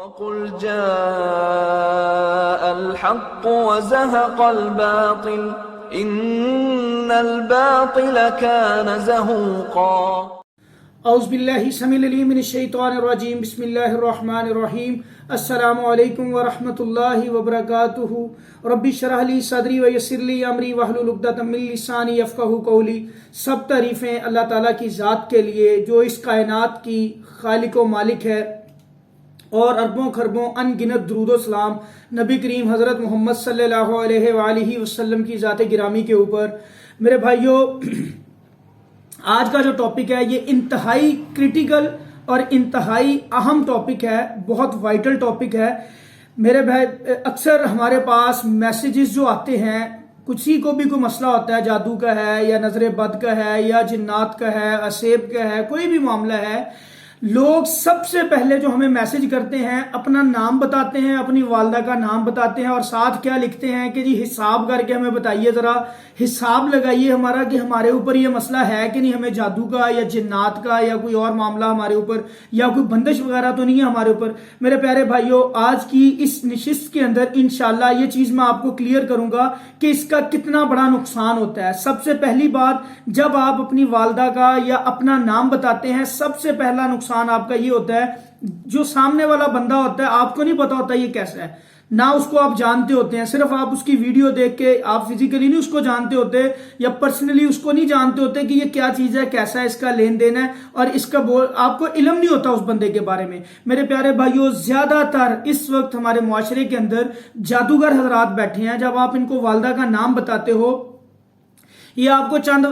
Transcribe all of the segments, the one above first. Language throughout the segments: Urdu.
وَقُلْ جَاءَ الْحَقُّ وَزَهَقَ الْبَاطِلُ إِنَّ الْبَاطِلَ كَانَ زَهُوقًا۔ اعوذ باللہ السمیع العلیم من الشیطان الرجیم، بسم اللہ الرحمن الرحیم۔ السلام علیکم ورحمۃ اللہ وبرکاتہ۔ رب اشرح لی صدری ویسر لی امری واحلل عقدۃ من لسانی یفقہوا قولی۔ سب تعریفیں اللہ تعالیٰ کی ذات کے لیے جو اس کائنات کی خالق و مالک ہے، اور اربوں خربوں ان گنت درود و سلام نبی کریم حضرت محمد صلی اللہ علیہ وآلہ وسلم کی ذات گرامی کے اوپر۔ میرے بھائیوں، آج کا جو ٹاپک ہے یہ انتہائی کریٹیکل اور انتہائی اہم ٹاپک ہے، بہت وائٹل ٹاپک ہے میرے بھائی۔ اکثر ہمارے پاس میسیجز جو آتے ہیں، کسی کو بھی کوئی مسئلہ ہوتا ہے، جادو کا ہے یا نظر بد کا ہے یا جنات کا ہے، اسیب کا ہے، کوئی بھی معاملہ ہے، لوگ سب سے پہلے جو ہمیں میسج کرتے ہیں اپنا نام بتاتے ہیں، اپنی والدہ کا نام بتاتے ہیں، اور ساتھ کیا لکھتے ہیں کہ جی حساب کر کے ہمیں بتائیے، ذرا حساب لگائیے ہمارا کہ ہمارے اوپر یہ مسئلہ ہے کہ نہیں، ہمیں جادو کا یا جنات کا یا کوئی اور معاملہ ہمارے اوپر یا کوئی بندش وغیرہ تو نہیں ہے ہمارے اوپر۔ میرے پیارے بھائیوں، آج کی اس نشست کے اندر انشاءاللہ یہ چیز میں آپ کو کلیئر کروں گا کہ اس کا کتنا بڑا نقصان ہوتا ہے۔ سب سے پہلی بات، جب آپ اپنی والدہ کا یا اپنا نام بتاتے ہیں، سب سے پہلا نقصان آپ کا یہ ہوتا ہے، جو سامنے والا بندہ ہوتا ہے آپ کو نہیں پتا ہوتا یہ کیسا ہے، نہ اس کو آپ جانتے ہوتے ہیں، صرف آپ اس کی ویڈیو دیکھ کے، آپ فزیکلی نہیں اس کو جانتے ہوتے یا پرسنلی اس کو نہیں جانتے ہوتے کہ یہ کیا چیز ہے، کیسا ہے، اس کا لین دین ہے، اور اس کا آپ کو علم نہیں ہوتا اس بندے کے بارے میں۔ میرے پیارے بھائیوں، زیادہ تر اس وقت ہمارے معاشرے کے اندر جادوگر حضرات بیٹھے ہیں، جب آپ ان کو والدہ کا نام بتاتے ہو، یہ آپ کو چند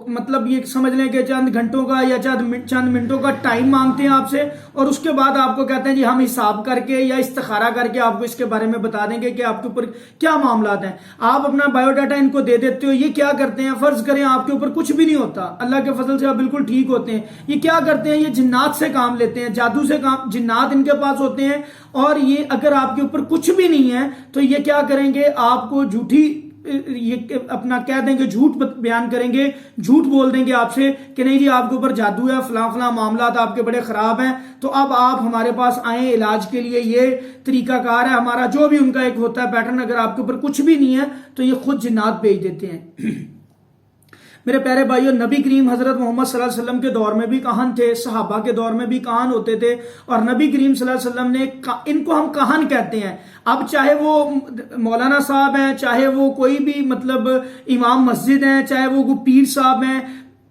مطلب یہ سمجھ لیں کہ چند گھنٹوں کا یا چند منٹوں کا ٹائم مانگتے ہیں آپ سے، اور اس کے بعد آپ کو کہتے ہیں جی ہم حساب کر کے یا استخارہ کر کے آپ کو اس کے بارے میں بتا دیں گے کہ آپ کے اوپر کیا معاملات ہیں۔ آپ اپنا بایو ڈاٹا ان کو دے دیتے ہو، یہ کیا کرتے ہیں، فرض کریں آپ کے اوپر کچھ بھی نہیں ہوتا، اللہ کے فضل سے آپ بالکل ٹھیک ہوتے ہیں، یہ کیا کرتے ہیں، یہ جنات سے کام لیتے ہیں، جادو سے کام، جنات ان کے پاس ہوتے ہیں، اور یہ اگر آپ کے اوپر کچھ بھی نہیں ہے تو یہ کیا کریں گے، آپ کو جھوٹی یہ اپنا کہہ دیں گے، جھوٹ بیان کریں گے، جھوٹ بول دیں گے آپ سے کہ نہیں جی آپ کے اوپر جادو ہے، فلاں فلاں معاملات آپ کے بڑے خراب ہیں، تو اب آپ ہمارے پاس آئیں علاج کے لیے، یہ طریقہ کار ہے ہمارا، جو بھی ان کا ایک ہوتا ہے پیٹرن۔ اگر آپ کے اوپر کچھ بھی نہیں ہے تو یہ خود جنات بھیج دیتے ہیں۔ میرے پیارے بھائیوں، نبی کریم حضرت محمد صلی اللہ علیہ وسلم کے دور میں بھی کہن تھے، صحابہ کے دور میں بھی کہن ہوتے تھے، اور نبی کریم صلی اللہ علیہ وسلم نے ان کو ہم کہن کہتے ہیں۔ اب چاہے وہ مولانا صاحب ہیں، چاہے وہ کوئی بھی مطلب امام مسجد ہیں، چاہے وہ کوئی پیر صاحب ہیں،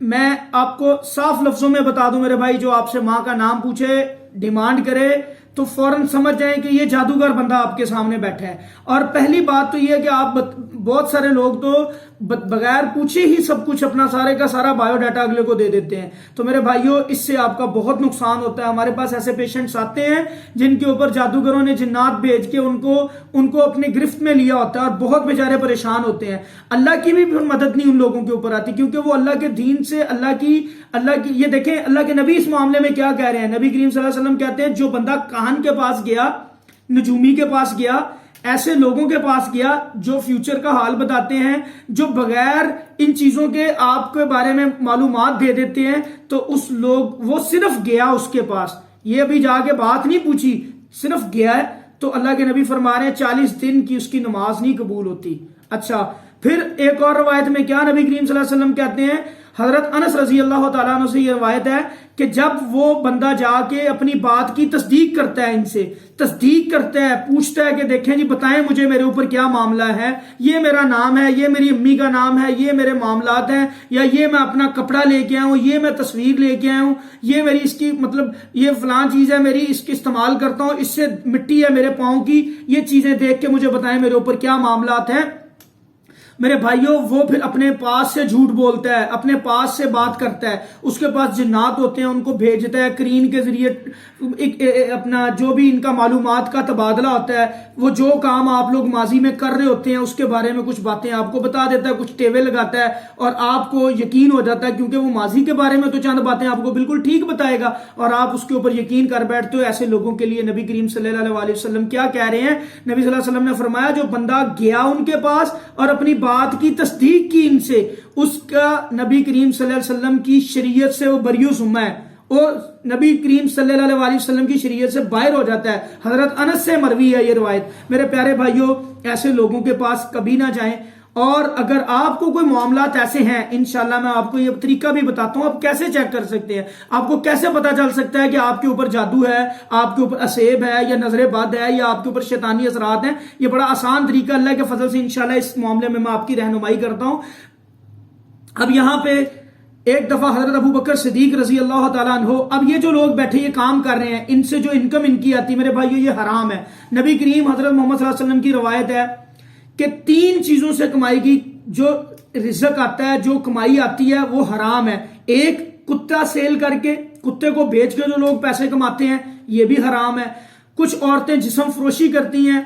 میں آپ کو صاف لفظوں میں بتا دوں میرے بھائی، جو آپ سے ماں کا نام پوچھے، ڈیمانڈ کرے، تو فوراً سمجھ جائیں کہ یہ جادوگر بندہ آپ کے سامنے بیٹھا ہے۔ اور پہلی بات تو یہ ہے کہ آپ بہت سارے لوگ تو بغیر پوچھے ہی سب کچھ اپنا سارے کا سارا بایو ڈاٹا اگلے کو دے دیتے ہیں۔ تو میرے بھائیوں، اس سے آپ کا بہت نقصان ہوتا ہے۔ ہمارے پاس ایسے پیشنٹس آتے ہیں جن کے اوپر جادوگروں نے جنات بھیج کے ان کو اپنی گرفت میں لیا ہوتا ہے، اور بہت بیچارے پریشان ہوتے ہیں۔ اللہ کی بھی مدد نہیں ان لوگوں کے اوپر آتی، کیونکہ وہ اللہ کے دین سے، اللہ کی یہ دیکھیں اللہ کے نبی اس معاملے میں کیا کہہ رہے ہیں۔ نبی کریم صلی اللہ علیہ وسلم کہتے ہیں جو بندہ کاہن کے پاس گیا، نجومی کے پاس گیا، ایسے لوگوں کے پاس گیا جو فیوچر کا حال بتاتے ہیں، جو بغیر ان چیزوں کے آپ کے بارے میں معلومات دے دیتے ہیں، تو وہ صرف گیا اس کے پاس، یہ ابھی جا کے بات نہیں پوچھی، صرف گیا ہے، تو اللہ کے نبی فرما رہے ہیں 40 دن کی اس کی نماز نہیں قبول ہوتی۔ اچھا، پھر ایک اور روایت میں کیا نبی کریم صلی اللہ علیہ وسلم کہتے ہیں، حضرت انس رضی اللہ تعالیٰ عنہ سے یہ روایت ہے کہ جب وہ بندہ جا کے اپنی بات کی تصدیق کرتا ہے، ان سے تصدیق کرتا ہے، پوچھتا ہے کہ دیکھیں جی بتائیں مجھے میرے اوپر کیا معاملہ ہے، یہ میرا نام ہے، یہ میری امی کا نام ہے، یہ میرے معاملات ہیں، یا یہ میں اپنا کپڑا لے کے آیا ہوں، یہ میں تصویر لے کے آیا ہوں، یہ میری اس کی مطلب یہ فلاں چیز ہے میری، اس کی استعمال کرتا ہوں، اس سے مٹی ہے میرے پاؤں کی، یہ چیزیں دیکھ کے مجھے بتائیں میرے اوپر کیا معاملات ہیں۔ میرے بھائیوں، وہ پھر اپنے پاس سے جھوٹ بولتا ہے، اپنے پاس سے بات کرتا ہے، اس کے پاس جنات ہوتے ہیں، ان کو بھیجتا ہے کرین کے ذریعے، اپنا جو بھی ان کا معلومات کا تبادلہ ہوتا ہے، وہ جو کام آپ لوگ ماضی میں کر رہے ہوتے ہیں اس کے بارے میں کچھ باتیں آپ کو بتا دیتا ہے، کچھ ٹیوے لگاتا ہے، اور آپ کو یقین ہو جاتا ہے، کیونکہ وہ ماضی کے بارے میں تو چند باتیں آپ کو بالکل ٹھیک بتائے گا، اور آپ اس کے اوپر یقین کر بیٹھتے ہو۔ ایسے لوگوں کے لیے نبی کریم صلی اللہ علیہ وسلم کیا کہہ رہے ہیں، نبی صلی اللہ علیہ وسلم نے فرمایا جو بندہ گیا ان کے پاس اور اپنی بات کی تصدیق کی ان سے، اس کا نبی کریم صلی اللہ علیہ وسلم کی شریعت سے وہ بری و ذمہ ہے، وہ نبی کریم صلی اللہ علیہ وسلم کی شریعت سے باہر ہو جاتا ہے۔ حضرت انس سے مروی ہے یہ روایت۔ میرے پیارے بھائیوں، ایسے لوگوں کے پاس کبھی نہ جائیں، اور اگر آپ کو کوئی معاملات ایسے ہیں، انشاءاللہ میں آپ کو یہ طریقہ بھی بتاتا ہوں آپ کیسے چیک کر سکتے ہیں، آپ کو کیسے پتا چل سکتا ہے کہ آپ کے اوپر جادو ہے، آپ کے اوپر اسیب ہے، یا نظر بد ہے، یا آپ کے اوپر شیطانی اثرات ہیں۔ یہ بڑا آسان طریقہ اللہ کے فضل سے انشاءاللہ اس معاملے میں آپ کی رہنمائی کرتا ہوں۔ اب یہاں پہ ایک دفعہ حضرت ابو بکر صدیق رضی اللہ تعالیٰ عنہ، اب یہ جو لوگ بیٹھے یہ کام کر رہے ہیں، ان سے جو انکم ان کی آتی ہے میرے بھائیو یہ حرام ہے۔ نبی کریم حضرت محمد صلی اللہ علیہ وسلم کی روایت ہے کہ 3 چیزوں سے کمائی کی جو رزق آتا ہے، جو کمائی آتی ہے وہ حرام ہے۔ ایک، کتا سیل کر کے، کتے کو بیچ کے جو لوگ پیسے کماتے ہیں یہ بھی حرام ہے۔ کچھ عورتیں جسم فروشی کرتی ہیں،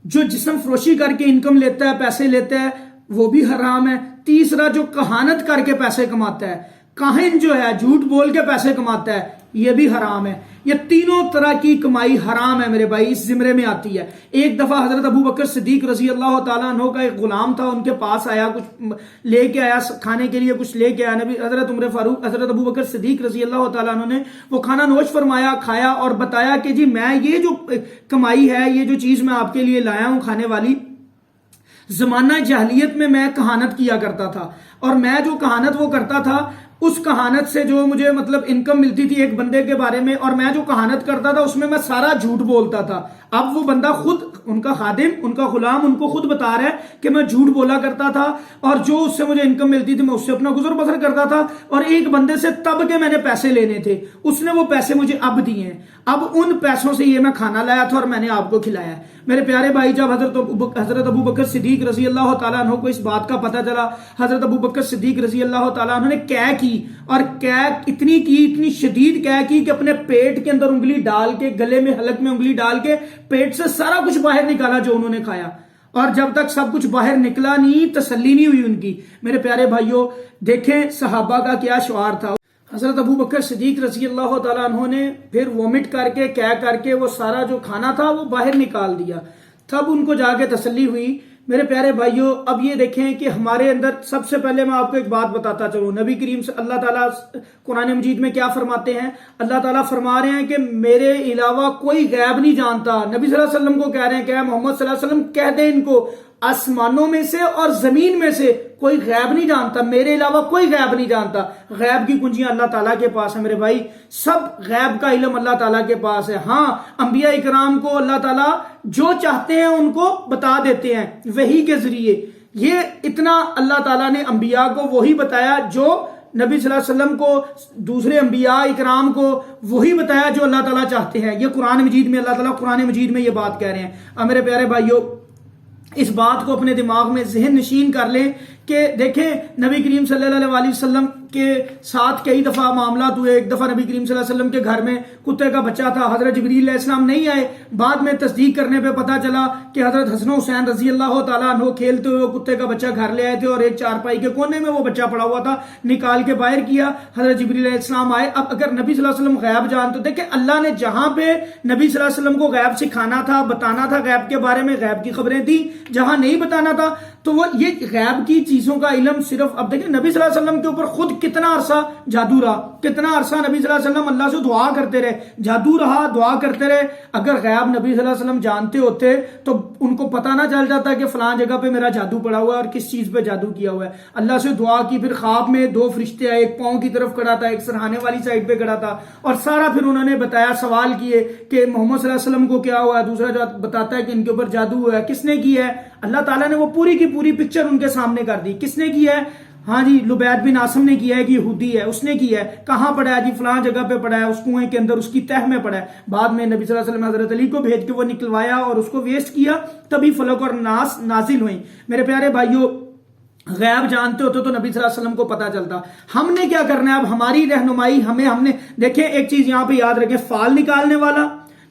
جو جسم فروشی کر کے انکم لیتا ہے، پیسے لیتا ہے، وہ بھی حرام ہے۔ تیسرا، جو کہانت کر کے پیسے کماتا ہے، کاہن جو ہے جھوٹ بول کے پیسے کماتا ہے، یہ بھی حرام ہے۔ یہ تینوں طرح کی کمائی حرام ہے میرے بھائی، اس زمرے میں آتی ہے۔ ایک دفعہ حضرت ابو بکر صدیق رضی اللہ تعالیٰ عنہ کا ایک غلام تھا، ان کے پاس آیا، کچھ لے کے آیا کھانے کے لیے، کچھ لے کے آیا۔ نبی حضرت عمر فاروق حضرت ابو بکر صدیق رضی اللہ تعالیٰ عنہ نے وہ کھانا نوش فرمایا، کھایا اور بتایا کہ جی میں یہ جو کمائی ہے، یہ جو چیز میں آپ کے لیے لایا ہوں کھانے والی، زمانہ جاہلیت میں کہانت کیا کرتا تھا، اور میں جو کہانت وہ کرتا تھا، اس کہانت سے جو مجھے مطلب انکم ملتی تھی ایک بندے کے بارے میں، اور میں جو کہانت کرتا تھا اس میں سارا جھوٹ بولتا تھا۔ اب وہ بندہ خود، ان کا خادم، ان کا غلام ان کو خود بتا رہا ہے کہ میں جھوٹ بولا کرتا تھا، اور جو اس سے مجھے انکم ملتی تھی میں اس سے اپنا گزر بسر کرتا تھا، اور ایک بندے سے تب کے میں نے پیسے لینے تھے، اس نے وہ پیسے مجھے اب دیے ہیں، اب ان پیسوں سے یہ میں کھانا لایا تھا اور میں نے آپ کو کھلایا ہے۔ میرے پیارے بھائی، جب حضرت ابو بکر صدیق رضی اللہ تعالیٰ عنہ کو اس بات کا پتہ چلا، حضرت ابو بکر صدیق رضی اللہ تعالیٰ عنہ نے قے کی، اور قے اتنی شدید قے کی کہ اپنے پیٹ کے اندر انگلی ڈال کے، گلے میں حلق میں انگلی ڈال کے پیٹ سے سارا کچھ باہر نکالا جو انہوں نے کھایا، اور جب تک سب کچھ باہر نکلا نہیں تسلی نہیں ہوئی ان کی۔ میرے پیارے بھائیوں دیکھیں صحابہ کا کیا شعار تھا۔ حضرت ابو بکر صدیق رضی اللہ تعالیٰ عنہ نے پھر وومٹ کر کے، قے کر کے وہ سارا جو کھانا تھا وہ باہر نکال دیا، تب ان کو جا کے تسلی ہوئی۔ میرے پیارے بھائیوں، اب یہ دیکھیں کہ ہمارے اندر سب سے پہلے میں آپ کو ایک بات بتاتا چلوں، نبی کریم سے اللہ تعالیٰ قرآن مجید میں کیا فرماتے ہیں؟ اللہ تعالیٰ فرما رہے ہیں کہ میرے علاوہ کوئی غیب نہیں جانتا۔ نبی صلی اللہ علیہ وسلم کو کہہ رہے ہیں کہ محمد صلی اللہ علیہ وسلم کہہ دیں ان کو، آسمانوں میں سے اور زمین میں سے کوئی غیب نہیں جانتا، میرے علاوہ کوئی غیب نہیں جانتا۔ غیب کی کنجیاں اللہ تعالیٰ کے پاس ہے میرے بھائی، سب غیب کا علم اللہ تعالیٰ کے پاس ہے۔ ہاں، انبیاء اکرام کو اللہ تعالیٰ جو چاہتے ہیں ان کو بتا دیتے ہیں وحی کے ذریعے۔ یہ اتنا اللہ تعالیٰ نے انبیاء کو وہی بتایا جو نبی صلی اللہ علیہ وسلم کو، دوسرے انبیاء اکرام کو وہی بتایا جو اللہ تعالیٰ چاہتے ہیں۔ یہ قرآن مجید میں، اللہ تعالیٰ قرآن مجید میں یہ بات کہہ رہے ہیں۔ اب میرے پیارے بھائیوں، اس بات کو اپنے دماغ میں ذہن نشین کر لیں کہ دیکھیں نبی کریم صلی اللہ علیہ وسلم کے ساتھ کئی دفعہ معاملات ہوئے۔ ایک دفعہ نبی کریم صلی اللہ علیہ وسلم کے گھر میں کتے کا بچہ تھا، حضرت جبریل علیہ السلام نہیں آئے، بعد میں تصدیق کرنے پہ پتا چلا کہ حضرت حسن و حسین رضی اللہ تعالیٰ عنہ کھیلتے ہوئے کتے کا بچہ گھر لے آئے تھے، اور ایک چارپائی کے کونے میں وہ بچہ پڑا ہوا تھا، نکال کے باہر کیا، حضرت جبریل علیہ السلام آئے۔ اب اگر نبی صلی اللہ علیہ وسلم غیب جانتے، دیکھیں اللہ نے جہاں پہ نبی صلی اللہ علیہ وسلم کو غیب سکھانا تھا، بتانا تھا غیب کے بارے میں، غیب کی خبریں دی، جہاں نہیں بتانا تھا تو وہ یہ غیب کی چیزوں کا علم صرف، اب دیکھیں نبی صلی اللہ علیہ وسلم کے اوپر خود کتنا عرصہ جادو رہا، کتنا عرصہ نبی صلی اللہ علیہ وسلم اللہ سے دعا کرتے رہے، جادو رہا، دعا کرتے رہے۔ اگر غیب نبی صلی اللہ علیہ وسلم جانتے ہوتے تو ان کو پتہ نہ چل جاتا کہ فلاں جگہ پہ میرا جادو پڑا ہوا ہے اور کس چیز پہ جادو کیا ہوا ہے۔ اللہ سے دعا کی، پھر خواب میں 2 فرشتے آئے، ایک پاؤں کی طرف کھڑا تھا، ایک سرہانے والی سائڈ پہ کھڑا تھا، اور سارا پھر انہوں نے بتایا، سوال کیے کہ محمد صلی اللہ علیہ وسلم کو کیا ہوا ہے، دوسرا جو بتاتا ہے کہ ان کے اوپر جادو ہوا ہے، کس نے کیا ہے؟ اللہ تعالیٰ نے وہ پوری کی پوری پکچر ان کے سامنے کر دی، کس نے کیا ہے؟ ہاں جی، لبید بن عاصم نے کیا ہے کہ یہودی ہے، اس نے کیا ہے، کہاں پڑا ہے؟ جی فلاں جگہ پہ پڑا ہے، اس کنویں کے اندر، اس کی تہ میں پڑا ہے۔ بعد میں نبی صلی اللہ علیہ وسلم حضرت علی کو بھیج کے وہ نکلوایا اور اس کو ویسٹ کیا، تبھی فلق اور ناس نازل ہوئیں۔ میرے پیارے بھائیوں، غیب جانتے ہوتے تو نبی صلی اللہ علیہ وسلم کو پتا چلتا۔ ہم نے کیا کرنا ہے اب؟ ہماری رہنمائی ہم نے دیکھیں ایک چیز یہاں پہ یاد رکھیں، فال نکالنے والا،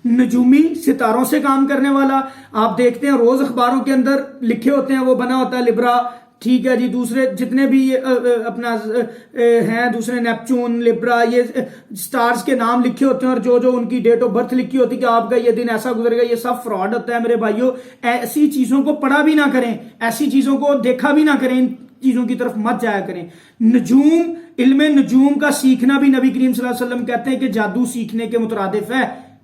نجومی، ستاروں سے کام کرنے والا، آپ دیکھتے ہیں روز اخباروں کے اندر لکھے ہوتے ہیں، وہ بنا ہوتا ہے لبرا، ٹھیک ہے جی، دوسرے جتنے بھی اپنا ہیں، دوسرے نیپچون، لبرا، یہ سٹارز کے نام لکھے ہوتے ہیں، اور جو ان کی ڈیٹ آف برتھ لکھی ہوتی ہے کہ آپ کا یہ دن ایسا گزرے گا، یہ سب فراڈ ہوتا ہے۔ میرے بھائیوں، ایسی چیزوں کو پڑھا بھی نہ کریں، ایسی چیزوں کو دیکھا بھی نہ کریں، چیزوں کی طرف مت جایا کریں. نجوم، علم نجوم کا سیکھنا بھی نبی کریم صلی اللہ علیہ وسلم کہتے ہیں کہ جادو سیکھنے کے مترادف ہے،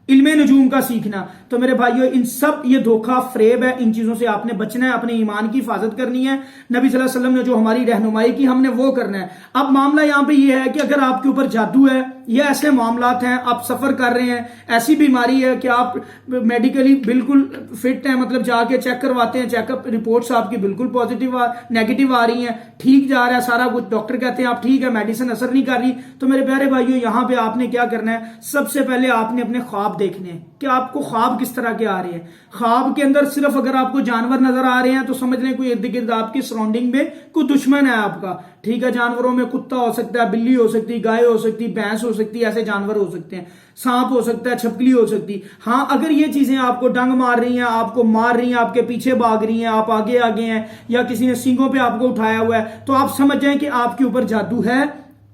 علم نجوم کا سیکھنا. تو میرے بھائیو ان سب یہ دھوکہ فریب ہے، ان چیزوں سے آپ نے بچنا ہے، اپنے ایمان کی حفاظت کرنی ہے. نبی صلی اللہ علیہ وسلم نے جو ہماری رہنمائی کی ہم نے وہ کرنا ہے. اب معاملہ یہاں پہ یہ ہے کہ اگر آپ کے اوپر جادو ہے یا ایسے معاملات ہیں، آپ سفر کر رہے ہیں، ایسی بیماری ہے کہ آپ میڈیکلی بالکل فٹ ہیں، مطلب جا کے چیک کرواتے ہیں، چیک اپ رپورٹس آپ کی بالکل پازیٹیو نیگیٹو آ رہی ہیں، ٹھیک جا رہا ہے سارا کچھ، ڈاکٹر کہتے ہیں آپ ٹھیک ہے، میڈیسن اثر نہیں کر رہی، تو میرے پیارے بھائیو یہاں پہ آپ نے کیا کرنا ہے؟ سب سے پہلے آپ نے اپنے خواب دیکھنے ہیں کہ آپ کو خواب کس طرح کے آ رہے ہیں. خواب کے اندر صرف اگر آپ کو جانور نظر آ رہے ہیں تو سمجھ لیں کوئی ارد گرد آپ کی سراؤنڈنگ میں کوئی دشمن ہے آپ کا. ٹھیک ہے، جانوروں میں کتا ہو سکتا ہے، بلی ہو سکتی، گائے ہو سکتی، بھینس ہو سکتی، ایسے جانور ہو سکتے ہیں، سانپ ہو سکتا ہے، چھپکلی ہو سکتی. ہاں اگر یہ چیزیں آپ کو ڈنگ مار رہی ہیں، آپ کو مار رہی ہیں، آپ کے پیچھے بھاگ رہی ہیں، آپ آگے آگے ہیں، یا کسی نے سینگوں پہ آپ کو اٹھایا ہوا ہے، تو آپ سمجھ جائیں کہ آپ کے اوپر جادو ہے،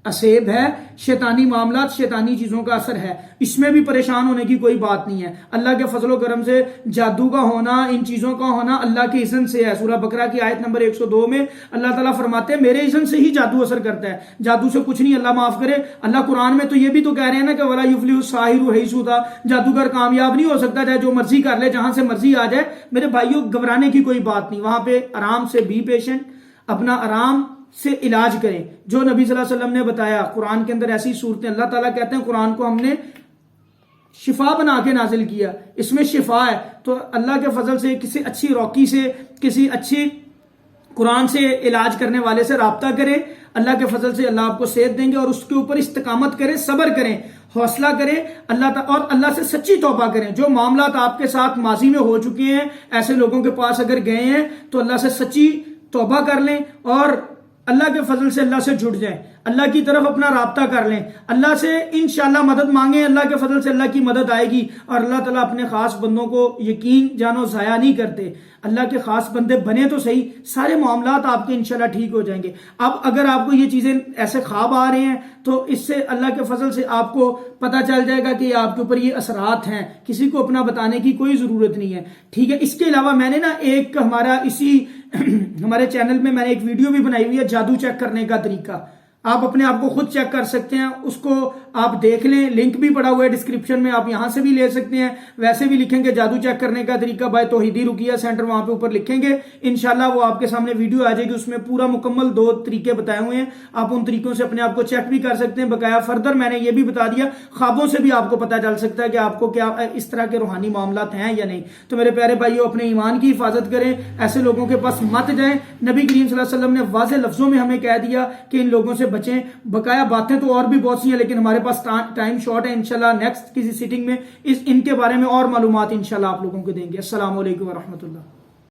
اسیب ہے، شیطانی معاملات، شیطانی چیزوں کا اثر ہے. اس میں بھی پریشان ہونے کی کوئی بات نہیں ہے. اللہ کے فضل و کرم سے جادو کا ہونا، ان چیزوں کا ہونا اللہ کے اذن سے ہے. سورہ بقرہ کی آیت نمبر 102 میں اللہ تعالیٰ فرماتے ہیں میرے اذن سے ہی جادو اثر کرتا ہے، جادو سے کچھ نہیں. اللہ معاف کرے، اللہ قرآن میں تو یہ بھی تو کہہ رہے ہیں نا کہ وَلَا يُفْلِحُ السَّاحِرُ حَيْثُ أَتَىٰ، جادوگر کامیاب نہیں ہو سکتا چاہے جو مرضی کر لے، جہاں سے مرضی آ جائے. میرے بھائیوں گھبرانے کی کوئی بات نہیں، وہاں پہ آرام سے بی پیشنٹ، اپنا آرام سے علاج کریں جو نبی صلی اللہ علیہ وسلم نے بتایا. قرآن کے اندر ایسی صورتیں، اللہ تعالیٰ کہتے ہیں قرآن کو ہم نے شفا بنا کے نازل کیا، اس میں شفا ہے. تو اللہ کے فضل سے کسی اچھی روکی سے، کسی اچھی قرآن سے علاج کرنے والے سے رابطہ کریں. اللہ کے فضل سے اللہ آپ کو صحت دیں گے، اور اس کے اوپر استقامت کریں، صبر کریں، حوصلہ کریں اللہ اور اللہ سے سچی توبہ کریں. جو معاملات آپ کے ساتھ ماضی میں ہو چکے ہیں، ایسے لوگوں کے پاس اگر گئے ہیں تو اللہ سے سچی توبہ کر لیں اور اللہ کے فضل سے اللہ سے جڑ جائیں، اللہ کی طرف اپنا رابطہ کر لیں، اللہ سے انشاءاللہ مدد مانگیں. اللہ کے فضل سے اللہ کی مدد آئے گی، اور اللہ تعالیٰ اپنے خاص بندوں کو یقین جانو ضائع نہیں کرتے. اللہ کے خاص بندے بنے تو صحیح، سارے معاملات آپ کے انشاءاللہ ٹھیک ہو جائیں گے. اب اگر آپ کو یہ چیزیں ایسے خواب آ رہے ہیں تو اس سے اللہ کے فضل سے آپ کو پتہ چل جائے گا کہ آپ کے اوپر یہ اثرات ہیں. کسی کو اپنا بتانے کی کوئی ضرورت نہیں ہے. ٹھیک ہے، اس کے علاوہ میں نے نا ایک ہمارے چینل میں نے ایک ویڈیو بھی بنائی ہوئی ہے جادو چیک کرنے کا طریقہ. آپ اپنے آپ کو خود چیک کر سکتے ہیں، اس کو آپ دیکھ لیں، لنک بھی پڑا ہوا ہے ڈسکرپشن میں، آپ یہاں سے بھی لے سکتے ہیں. ویسے بھی لکھیں گے جادو چیک کرنے کا طریقہ بائی توحیدی رقیہ سینٹر، وہاں پہ اوپر لکھیں گے، انشاءاللہ وہ آپ کے سامنے ویڈیو آ جائے گی. اس میں پورا مکمل 2 طریقے بتائے ہوئے ہیں، آپ ان طریقوں سے اپنے آپ کو چیک بھی کر سکتے ہیں. بقایا فردر میں نے یہ بھی بتا دیا خوابوں سے بھی آپ کو پتہ چل سکتا ہے کہ آپ کو کیا اس طرح کے روحانی معاملات ہیں یا نہیں. تو میرے پیارے بھائیو اپنے ایمان کی حفاظت کریں، ایسے لوگوں کے پاس مت جائیں. نبی کریم صلی اللہ علیہ وسلم نے واضح لفظوں میں ہمیں کہہ دیا کہ ان لوگوں سے بچیں. بقایا باتیں تو اور بھی بہت سی ہیں، لیکن ہمارے پاس ٹائم شارٹ ہے. انشاءاللہ نیکسٹ کسی سیٹنگ میں ان کے بارے میں اور معلومات انشاءاللہ آپ لوگوں کو دیں گے. السلام علیکم ورحمۃ اللہ.